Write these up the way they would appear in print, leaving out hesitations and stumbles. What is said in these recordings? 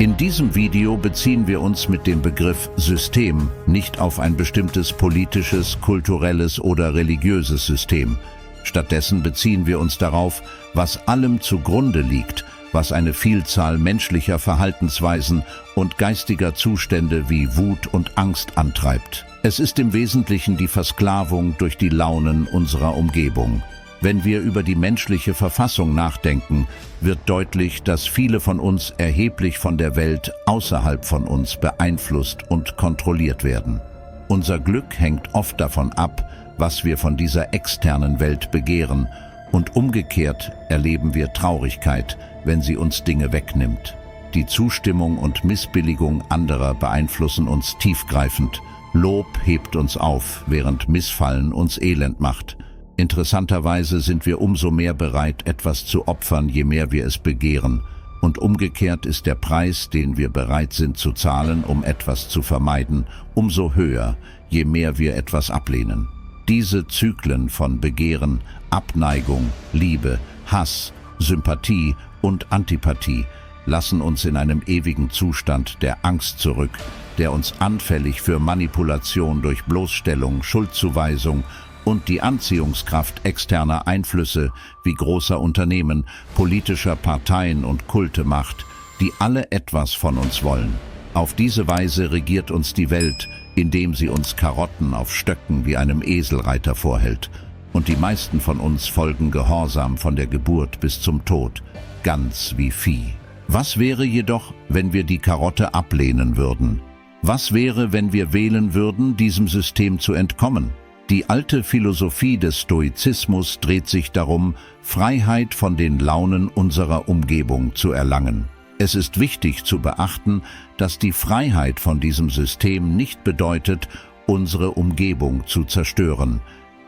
In diesem Video beziehen wir uns mit dem Begriff System nicht auf ein bestimmtes politisches, kulturelles oder religiöses System. Stattdessen beziehen wir uns darauf, was allem zugrunde liegt, was eine Vielzahl menschlicher Verhaltensweisen und geistiger Zustände wie Wut und Angst antreibt. Es ist im Wesentlichen die Versklavung durch die Launen unserer Umgebung. Wenn wir über die menschliche Verfassung nachdenken, wird deutlich, dass viele von uns erheblich von der Welt außerhalb von uns beeinflusst und kontrolliert werden. Unser Glück hängt oft davon ab, was wir von dieser externen Welt begehren, und umgekehrt erleben wir Traurigkeit, wenn sie uns Dinge wegnimmt. Die Zustimmung und Missbilligung anderer beeinflussen uns tiefgreifend. Lob hebt uns auf, während Missfallen uns elend macht. Interessanterweise sind wir umso mehr bereit, etwas zu opfern, je mehr wir es begehren. Und umgekehrt ist der Preis, den wir bereit sind zu zahlen, um etwas zu vermeiden, umso höher, je mehr wir etwas ablehnen. Diese Zyklen von Begehren, Abneigung, Liebe, Hass, Sympathie und Antipathie lassen uns in einem ewigen Zustand der Angst zurück, der uns anfällig für Manipulation durch Bloßstellung, Schuldzuweisung und die Anziehungskraft externer Einflüsse wie großer Unternehmen, politischer Parteien und Kulte macht, die alle etwas von uns wollen. Auf diese Weise regiert uns die Welt, indem sie uns Karotten auf Stöcken wie einem Eselreiter vorhält. Und die meisten von uns folgen gehorsam von der Geburt bis zum Tod, ganz wie Vieh. Was wäre jedoch, wenn wir die Karotte ablehnen würden? Was wäre, wenn wir wählen würden, diesem System zu entkommen? Die alte Philosophie des Stoizismus dreht sich darum, Freiheit von den Launen unserer Umgebung zu erlangen. Es ist wichtig zu beachten, dass die Freiheit von diesem System nicht bedeutet, unsere Umgebung zu zerstören.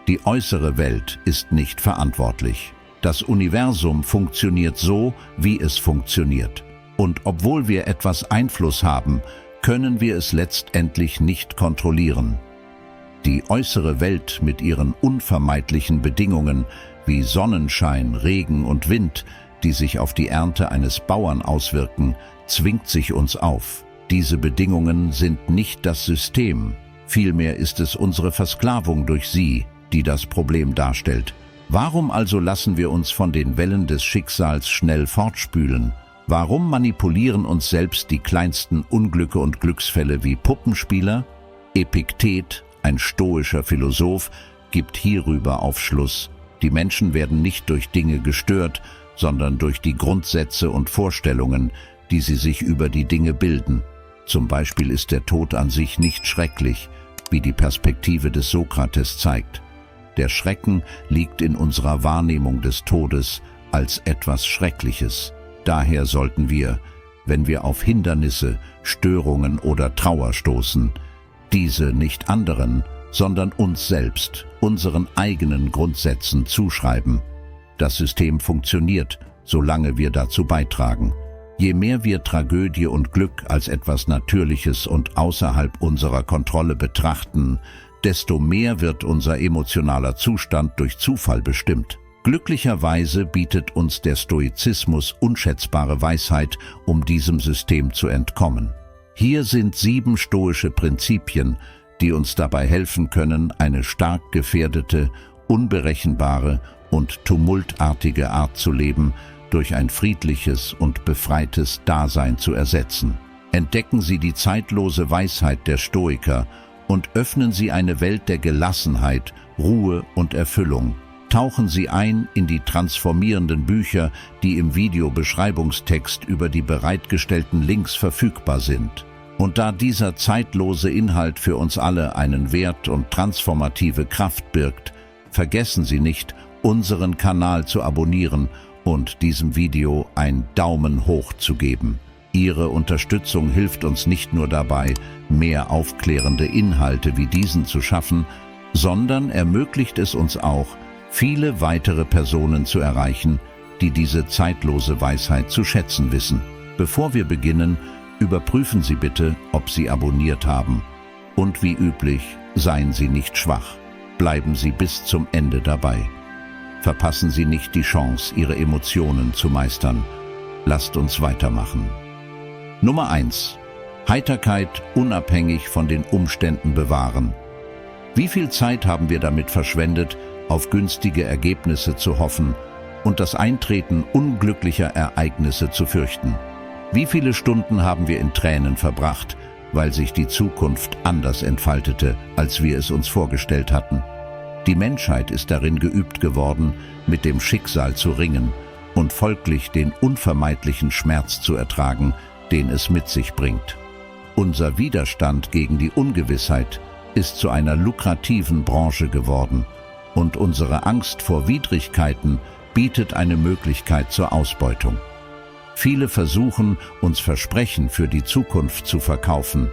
Die äußere Welt ist nicht verantwortlich. Das Universum funktioniert so, wie es funktioniert. Und obwohl wir etwas Einfluss haben, können wir es letztendlich nicht kontrollieren. Die äußere Welt mit ihren unvermeidlichen Bedingungen wie Sonnenschein, Regen und Wind, die sich auf die Ernte eines Bauern auswirken, zwingt sich uns auf. Diese Bedingungen sind nicht das System, vielmehr ist es unsere Versklavung durch sie, die das Problem darstellt. Warum also lassen wir uns von den Wellen des Schicksals schnell fortspülen? Warum manipulieren uns selbst die kleinsten Unglücke und Glücksfälle wie Puppenspieler? Epiktet, ein stoischer Philosoph, gibt hierüber Aufschluss. Die Menschen werden nicht durch Dinge gestört, sondern durch die Grundsätze und Vorstellungen, die sie sich über die Dinge bilden. Zum Beispiel ist der Tod an sich nicht schrecklich, wie die Perspektive des Sokrates zeigt. Der Schrecken liegt in unserer Wahrnehmung des Todes als etwas Schreckliches. Daher sollten wir, wenn wir auf Hindernisse, Störungen oder Trauer stoßen, diese nicht anderen, sondern uns selbst, unseren eigenen Grundsätzen zuschreiben. Das System funktioniert, solange wir dazu beitragen. Je mehr wir Tragödie und Glück als etwas Natürliches und außerhalb unserer Kontrolle betrachten, desto mehr wird unser emotionaler Zustand durch Zufall bestimmt. Glücklicherweise bietet uns der Stoizismus unschätzbare Weisheit, um diesem System zu entkommen. Hier sind 7 stoische Prinzipien, die uns dabei helfen können, eine stark gefährdete, unberechenbare und tumultartige Art zu leben, durch ein friedliches und befreites Dasein zu ersetzen. Entdecken Sie die zeitlose Weisheit der Stoiker und öffnen Sie eine Welt der Gelassenheit, Ruhe und Erfüllung. Tauchen Sie ein in die transformierenden Bücher, die im Videobeschreibungstext über die bereitgestellten Links verfügbar sind. Und da dieser zeitlose Inhalt für uns alle einen Wert und transformative Kraft birgt, vergessen Sie nicht, unseren Kanal zu abonnieren und diesem Video einen Daumen hoch zu geben. Ihre Unterstützung hilft uns nicht nur dabei, mehr aufklärende Inhalte wie diesen zu schaffen, sondern ermöglicht es uns auch, viele weitere Personen zu erreichen, die diese zeitlose Weisheit zu schätzen wissen. Bevor wir beginnen, überprüfen Sie bitte, ob Sie abonniert haben. Und wie üblich, seien Sie nicht schwach. Bleiben Sie bis zum Ende dabei. Verpassen Sie nicht die Chance, Ihre Emotionen zu meistern. Lasst uns weitermachen. Nummer 1. Heiterkeit unabhängig von den Umständen bewahren. Wie viel Zeit haben wir damit verschwendet, auf günstige Ergebnisse zu hoffen und das Eintreten unglücklicher Ereignisse zu fürchten? Wie viele Stunden haben wir in Tränen verbracht, weil sich die Zukunft anders entfaltete, als wir es uns vorgestellt hatten? Die Menschheit ist darin geübt geworden, mit dem Schicksal zu ringen und folglich den unvermeidlichen Schmerz zu ertragen, den es mit sich bringt. Unser Widerstand gegen die Ungewissheit ist zu einer lukrativen Branche geworden und unsere Angst vor Widrigkeiten bietet eine Möglichkeit zur Ausbeutung. Viele versuchen, uns Versprechen für die Zukunft zu verkaufen,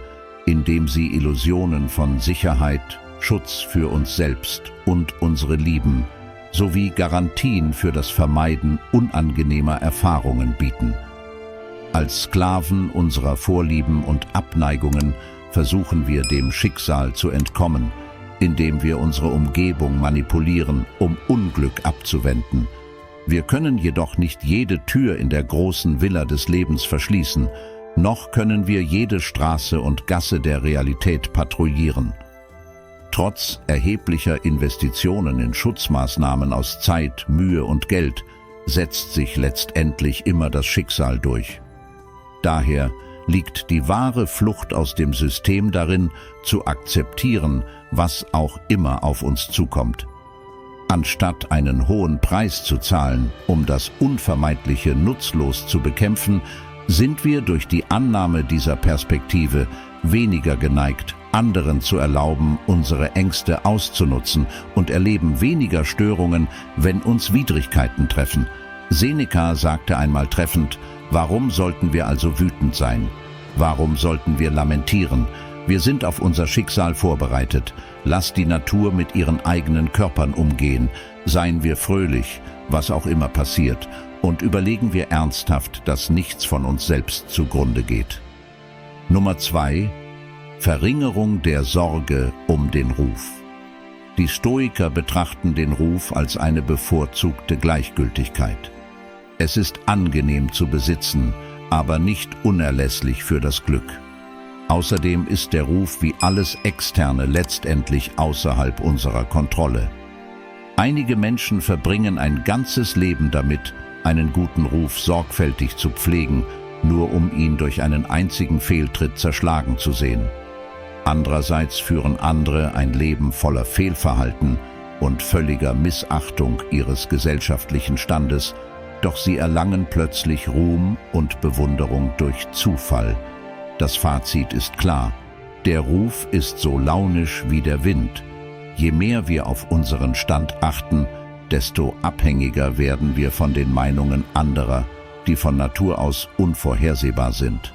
indem sie Illusionen von Sicherheit, Schutz für uns selbst und unsere Lieben sowie Garantien für das Vermeiden unangenehmer Erfahrungen bieten. Als Sklaven unserer Vorlieben und Abneigungen versuchen wir dem Schicksal zu entkommen, indem wir unsere Umgebung manipulieren, um Unglück abzuwenden. Wir können jedoch nicht jede Tür in der großen Villa des Lebens verschließen, noch können wir jede Straße und Gasse der Realität patrouillieren. Trotz erheblicher Investitionen in Schutzmaßnahmen aus Zeit, Mühe und Geld setzt sich letztendlich immer das Schicksal durch. Daher liegt die wahre Flucht aus dem System darin, zu akzeptieren, was auch immer auf uns zukommt. Anstatt einen hohen Preis zu zahlen, um das Unvermeidliche nutzlos zu bekämpfen, sind wir durch die Annahme dieser Perspektive weniger geneigt, anderen zu erlauben, unsere Ängste auszunutzen und erleben weniger Störungen, wenn uns Widrigkeiten treffen. Seneca sagte einmal treffend: Warum sollten wir also wütend sein? Warum sollten wir lamentieren? Wir sind auf unser Schicksal vorbereitet. Lass die Natur mit ihren eigenen Körpern umgehen. Seien wir fröhlich, was auch immer passiert, und überlegen wir ernsthaft, dass nichts von uns selbst zugrunde geht. Nummer 2. Verringerung der Sorge um den Ruf. Die Stoiker betrachten den Ruf als eine bevorzugte Gleichgültigkeit. Es ist angenehm zu besitzen, aber nicht unerlässlich für das Glück. Außerdem ist der Ruf wie alles Externe letztendlich außerhalb unserer Kontrolle. Einige Menschen verbringen ein ganzes Leben damit, einen guten Ruf sorgfältig zu pflegen, nur um ihn durch einen einzigen Fehltritt zerschlagen zu sehen. Andererseits führen andere ein Leben voller Fehlverhalten und völliger Missachtung ihres gesellschaftlichen Standes, doch sie erlangen plötzlich Ruhm und Bewunderung durch Zufall. Das Fazit ist klar: Der Ruf ist so launisch wie der Wind. Je mehr wir auf unseren Stand achten, desto abhängiger werden wir von den Meinungen anderer, die von Natur aus unvorhersehbar sind.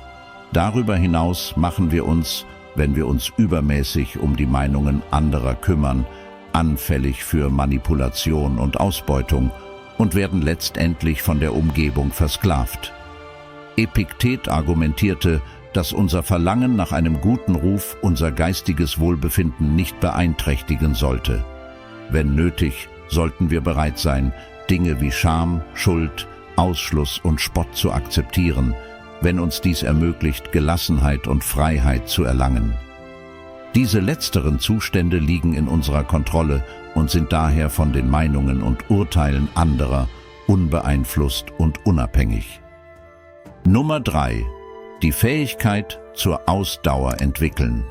Darüber hinaus machen wir uns, wenn wir uns übermäßig um die Meinungen anderer kümmern, anfällig für Manipulation und Ausbeutung und werden letztendlich von der Umgebung versklavt. Epiktet argumentierte, dass unser Verlangen nach einem guten Ruf unser geistiges Wohlbefinden nicht beeinträchtigen sollte. Wenn nötig, sollten wir bereit sein, Dinge wie Scham, Schuld, Ausschluss und Spott zu akzeptieren, wenn uns dies ermöglicht, Gelassenheit und Freiheit zu erlangen. Diese letzteren Zustände liegen in unserer Kontrolle und sind daher von den Meinungen und Urteilen anderer unbeeinflusst und unabhängig. Nummer 3. Die Fähigkeit zur Ausdauer entwickeln.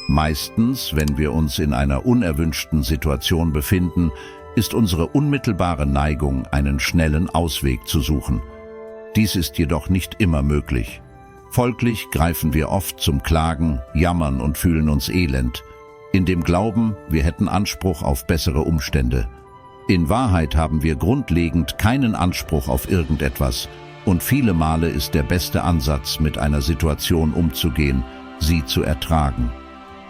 Meistens, wenn wir uns in einer unerwünschten Situation befinden, ist unsere unmittelbare Neigung, einen schnellen Ausweg zu suchen. Dies ist jedoch nicht immer möglich. Folglich greifen wir oft zum Klagen, Jammern und fühlen uns elend, in dem Glauben, wir hätten Anspruch auf bessere Umstände. In Wahrheit haben wir grundlegend keinen Anspruch auf irgendetwas, und viele Male ist der beste Ansatz, mit einer Situation umzugehen, sie zu ertragen.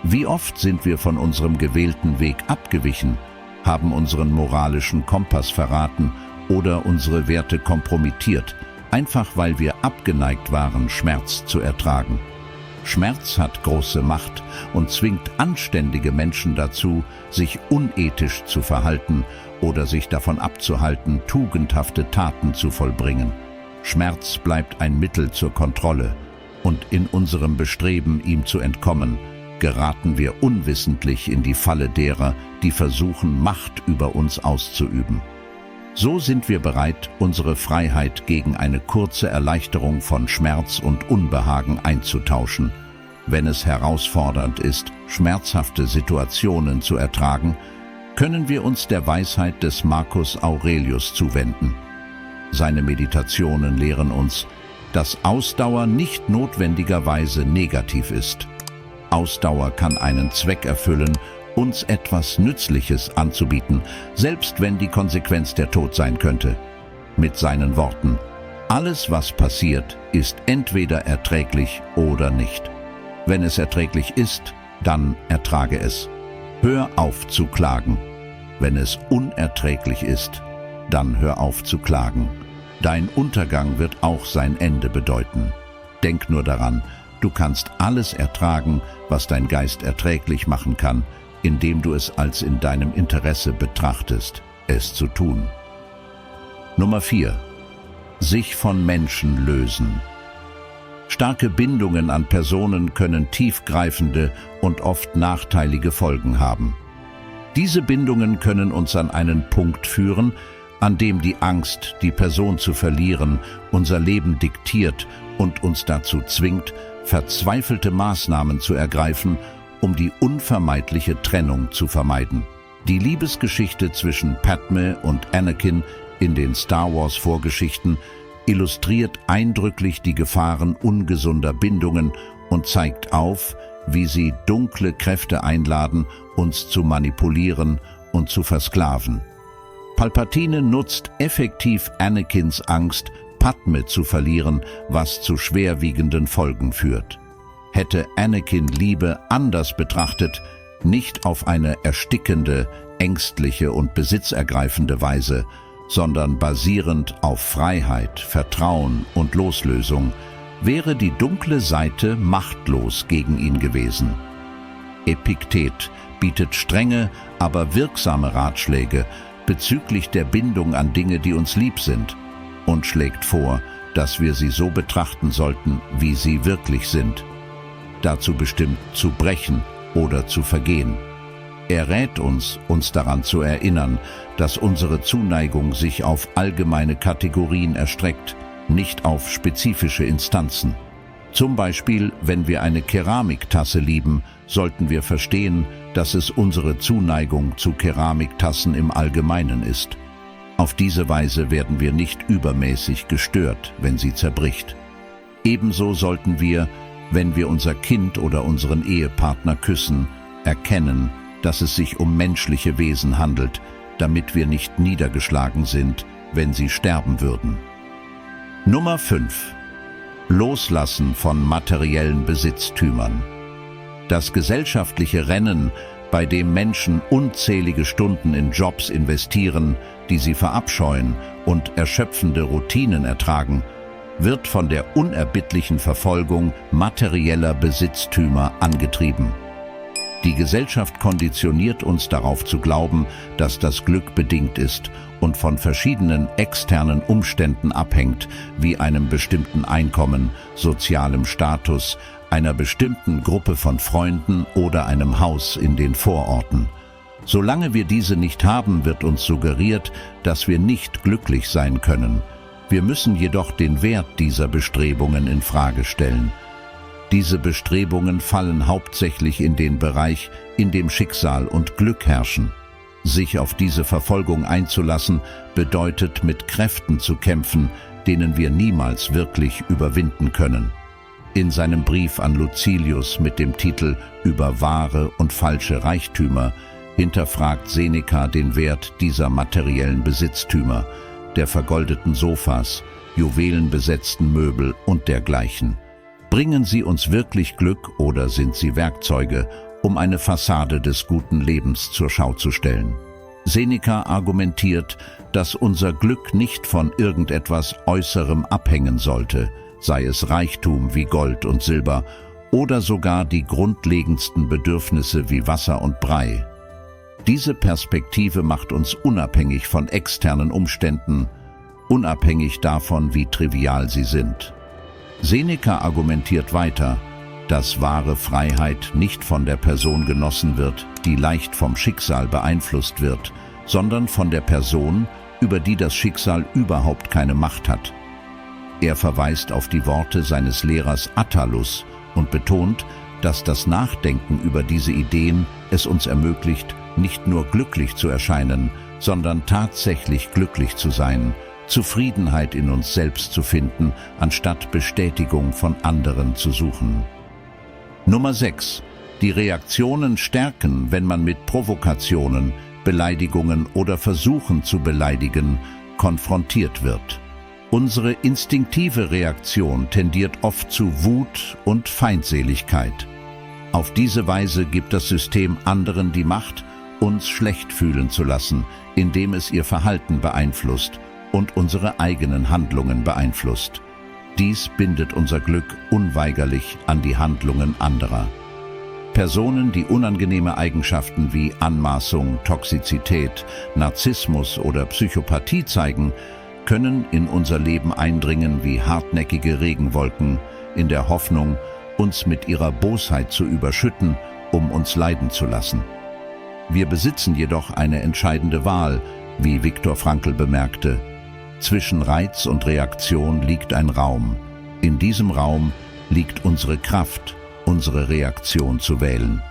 Wie oft sind wir von unserem gewählten Weg abgewichen, haben unseren moralischen Kompass verraten oder unsere Werte kompromittiert, einfach weil wir abgeneigt waren, Schmerz zu ertragen. Schmerz hat große Macht und zwingt anständige Menschen dazu, sich unethisch zu verhalten oder sich davon abzuhalten, tugendhafte Taten zu vollbringen. Schmerz bleibt ein Mittel zur Kontrolle. und in unserem Bestreben, ihm zu entkommen, geraten wir unwissentlich in die Falle derer, die versuchen, Macht über uns auszuüben. So sind wir bereit, unsere Freiheit gegen eine kurze Erleichterung von Schmerz und Unbehagen einzutauschen, wenn es herausfordernd ist, schmerzhafte Situationen zu ertragen. Können wir uns der Weisheit des Marcus Aurelius zuwenden. Seine Meditationen lehren uns, dass Ausdauer nicht notwendigerweise negativ ist. Ausdauer kann einen Zweck erfüllen, uns etwas Nützliches anzubieten, selbst wenn die Konsequenz der Tod sein könnte. Mit seinen Worten: Alles, was passiert, ist entweder erträglich oder nicht. Wenn es erträglich ist, dann ertrage es. Hör auf zu klagen. Wenn es unerträglich ist, dann hör auf zu klagen. Dein Untergang wird auch sein Ende bedeuten. Denk nur daran, du kannst alles ertragen, was dein Geist erträglich machen kann, indem du es als in deinem Interesse betrachtest, es zu tun. Nummer 4. Sich von Menschen lösen. Starke Bindungen an Personen können tiefgreifende und oft nachteilige Folgen haben. Diese Bindungen können uns an einen Punkt führen, an dem die Angst, die Person zu verlieren, unser Leben diktiert und uns dazu zwingt, verzweifelte Maßnahmen zu ergreifen, um die unvermeidliche Trennung zu vermeiden. Die Liebesgeschichte zwischen Padme und Anakin in den Star Wars Vorgeschichten illustriert eindrücklich die Gefahren ungesunder Bindungen und zeigt auf, wie sie dunkle Kräfte einladen, uns zu manipulieren und zu versklaven. Palpatine nutzt effektiv Anakins Angst, Padme zu verlieren, was zu schwerwiegenden Folgen führt. Hätte Anakin Liebe anders betrachtet, nicht auf eine erstickende, ängstliche und besitzergreifende Weise, sondern basierend auf Freiheit, Vertrauen und Loslösung, wäre die dunkle Seite machtlos gegen ihn gewesen. Epiktet bietet strenge, aber wirksame Ratschläge bezüglich der Bindung an Dinge, die uns lieb sind, und schlägt vor, dass wir sie so betrachten sollten, wie sie wirklich sind, dazu bestimmt zu brechen oder zu vergehen. Er rät uns daran zu erinnern, dass unsere Zuneigung sich auf allgemeine Kategorien erstreckt, nicht auf spezifische Instanzen. Zum Beispiel, wenn wir eine Keramiktasse lieben, sollten wir verstehen, dass es unsere Zuneigung zu Keramiktassen im Allgemeinen ist. Auf diese Weise werden wir nicht übermäßig gestört, wenn sie zerbricht. Ebenso sollten wir, wenn wir unser Kind oder unseren Ehepartner küssen, erkennen, dass es sich um menschliche Wesen handelt, damit wir nicht niedergeschlagen sind, wenn sie sterben würden. Nummer 5. Loslassen von materiellen Besitztümern. Das gesellschaftliche Rennen, bei dem Menschen unzählige Stunden in Jobs investieren, die sie verabscheuen und erschöpfende Routinen ertragen, wird von der unerbittlichen Verfolgung materieller Besitztümer angetrieben. Die Gesellschaft konditioniert uns darauf zu glauben, dass das Glück bedingt ist und von verschiedenen externen Umständen abhängt, wie einem bestimmten Einkommen, sozialem Status, einer bestimmten Gruppe von Freunden oder einem Haus in den Vororten. Solange wir diese nicht haben, wird uns suggeriert, dass wir nicht glücklich sein können. Wir müssen jedoch den Wert dieser Bestrebungen in Frage stellen. Diese Bestrebungen fallen hauptsächlich in den Bereich, in dem Schicksal und Glück herrschen. Sich auf diese Verfolgung einzulassen, bedeutet, mit Kräften zu kämpfen, denen wir niemals wirklich überwinden können. In seinem Brief an Lucilius mit dem Titel »Über wahre und falsche Reichtümer« hinterfragt Seneca den Wert dieser materiellen Besitztümer, der vergoldeten Sofas, juwelenbesetzten Möbel und dergleichen. Bringen sie uns wirklich Glück oder sind sie Werkzeuge, um eine Fassade des guten Lebens zur Schau zu stellen? Seneca argumentiert, dass unser Glück nicht von irgendetwas Äußerem abhängen sollte, sei es Reichtum wie Gold und Silber oder sogar die grundlegendsten Bedürfnisse wie Wasser und Brei. Diese Perspektive macht uns unabhängig von externen Umständen, unabhängig davon, wie trivial sie sind. Seneca argumentiert weiter, dass wahre Freiheit nicht von der Person genossen wird, die leicht vom Schicksal beeinflusst wird, sondern von der Person, über die das Schicksal überhaupt keine Macht hat. Er verweist auf die Worte seines Lehrers Attalus und betont, dass das Nachdenken über diese Ideen es uns ermöglicht, nicht nur glücklich zu erscheinen, sondern tatsächlich glücklich zu sein, Zufriedenheit in uns selbst zu finden, anstatt Bestätigung von anderen zu suchen. Nummer 6. Die Reaktionen stärken, wenn man mit Provokationen, Beleidigungen oder Versuchen zu beleidigen, konfrontiert wird. Unsere instinktive Reaktion tendiert oft zu Wut und Feindseligkeit. Auf diese Weise gibt das System anderen die Macht, uns schlecht fühlen zu lassen, indem es ihr Verhalten beeinflusst und unsere eigenen Handlungen beeinflusst. Dies bindet unser Glück unweigerlich an die Handlungen anderer. Personen, die unangenehme Eigenschaften wie Anmaßung, Toxizität, Narzissmus oder Psychopathie zeigen, können in unser Leben eindringen wie hartnäckige Regenwolken, in der Hoffnung, uns mit ihrer Bosheit zu überschütten, um uns leiden zu lassen. Wir besitzen jedoch eine entscheidende Wahl, wie Viktor Frankl bemerkte. Zwischen Reiz und Reaktion liegt ein Raum. In diesem Raum liegt unsere Kraft, unsere Reaktion zu wählen.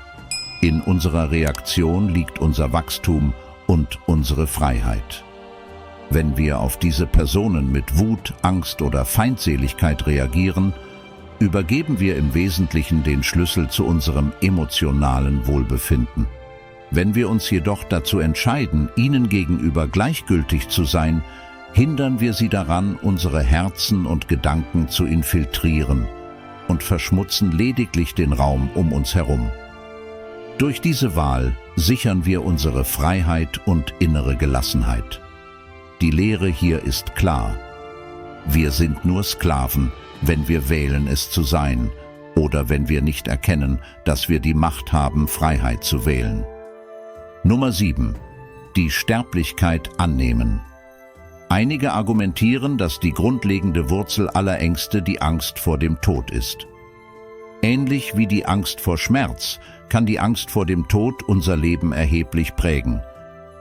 In unserer Reaktion liegt unser Wachstum und unsere Freiheit. Wenn wir auf diese Personen mit Wut, Angst oder Feindseligkeit reagieren, übergeben wir im Wesentlichen den Schlüssel zu unserem emotionalen Wohlbefinden. Wenn wir uns jedoch dazu entscheiden, ihnen gegenüber gleichgültig zu sein, hindern wir sie daran, unsere Herzen und Gedanken zu infiltrieren und verschmutzen lediglich den Raum um uns herum. Durch diese Wahl sichern wir unsere Freiheit und innere Gelassenheit. Die Lehre hier ist klar. Wir sind nur Sklaven, wenn wir wählen, es zu sein, oder wenn wir nicht erkennen, dass wir die Macht haben, Freiheit zu wählen. Nummer 7. Die Sterblichkeit annehmen. Einige argumentieren, dass die grundlegende Wurzel aller Ängste die Angst vor dem Tod ist. Ähnlich wie die Angst vor Schmerz kann die Angst vor dem Tod unser Leben erheblich prägen.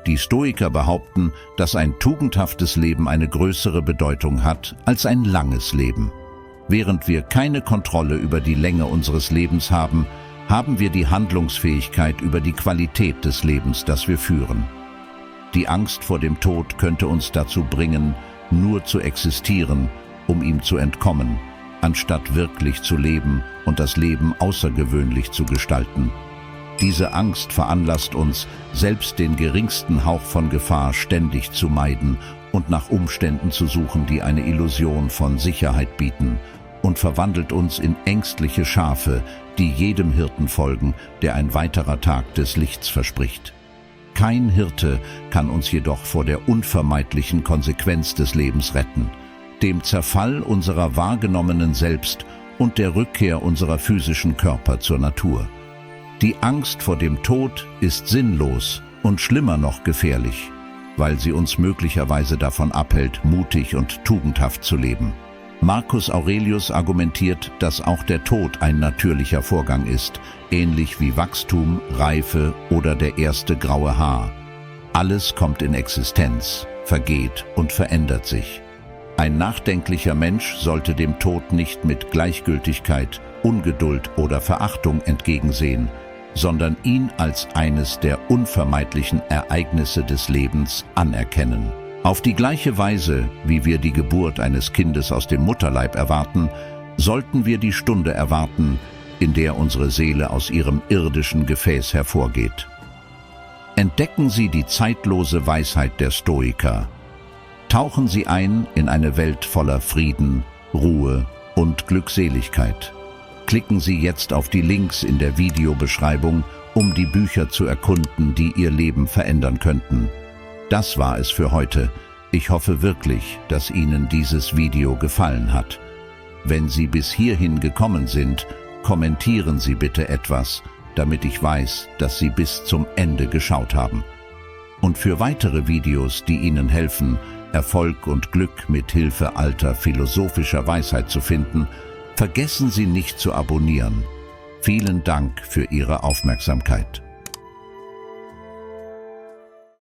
Die Stoiker behaupten, dass ein tugendhaftes Leben eine größere Bedeutung hat als ein langes Leben. Während wir keine Kontrolle über die Länge unseres Lebens haben, haben wir die Handlungsfähigkeit über die Qualität des Lebens, das wir führen. Die Angst vor dem Tod könnte uns dazu bringen, nur zu existieren, um ihm zu entkommen, anstatt wirklich zu leben und das Leben außergewöhnlich zu gestalten. Diese Angst veranlasst uns, selbst den geringsten Hauch von Gefahr ständig zu meiden und nach Umständen zu suchen, die eine Illusion von Sicherheit bieten, und verwandelt uns in ängstliche Schafe, die jedem Hirten folgen, der ein weiterer Tag des Lichts verspricht. Kein Hirte kann uns jedoch vor der unvermeidlichen Konsequenz des Lebens retten, dem Zerfall unserer wahrgenommenen Selbst und der Rückkehr unserer physischen Körper zur Natur. Die Angst vor dem Tod ist sinnlos und schlimmer noch gefährlich, weil sie uns möglicherweise davon abhält, mutig und tugendhaft zu leben. Marcus Aurelius argumentiert, dass auch der Tod ein natürlicher Vorgang ist, ähnlich wie Wachstum, Reife oder der erste graue Haar. Alles kommt in Existenz, vergeht und verändert sich. Ein nachdenklicher Mensch sollte dem Tod nicht mit Gleichgültigkeit, Ungeduld oder Verachtung entgegensehen, sondern ihn als eines der unvermeidlichen Ereignisse des Lebens anerkennen. Auf die gleiche Weise, wie wir die Geburt eines Kindes aus dem Mutterleib erwarten, sollten wir die Stunde erwarten, in der unsere Seele aus ihrem irdischen Gefäß hervorgeht. Entdecken Sie die zeitlose Weisheit der Stoiker. Tauchen Sie ein in eine Welt voller Frieden, Ruhe und Glückseligkeit. Klicken Sie jetzt auf die Links in der Videobeschreibung, um die Bücher zu erkunden, die Ihr Leben verändern könnten. Das war es für heute. Ich hoffe wirklich, dass Ihnen dieses Video gefallen hat. Wenn Sie bis hierhin gekommen sind, kommentieren Sie bitte etwas, damit ich weiß, dass Sie bis zum Ende geschaut haben. Und für weitere Videos, die Ihnen helfen, Erfolg und Glück mit Hilfe alter philosophischer Weisheit zu finden, Vergessen Sie nicht zu abonnieren. Vielen Dank für Ihre Aufmerksamkeit.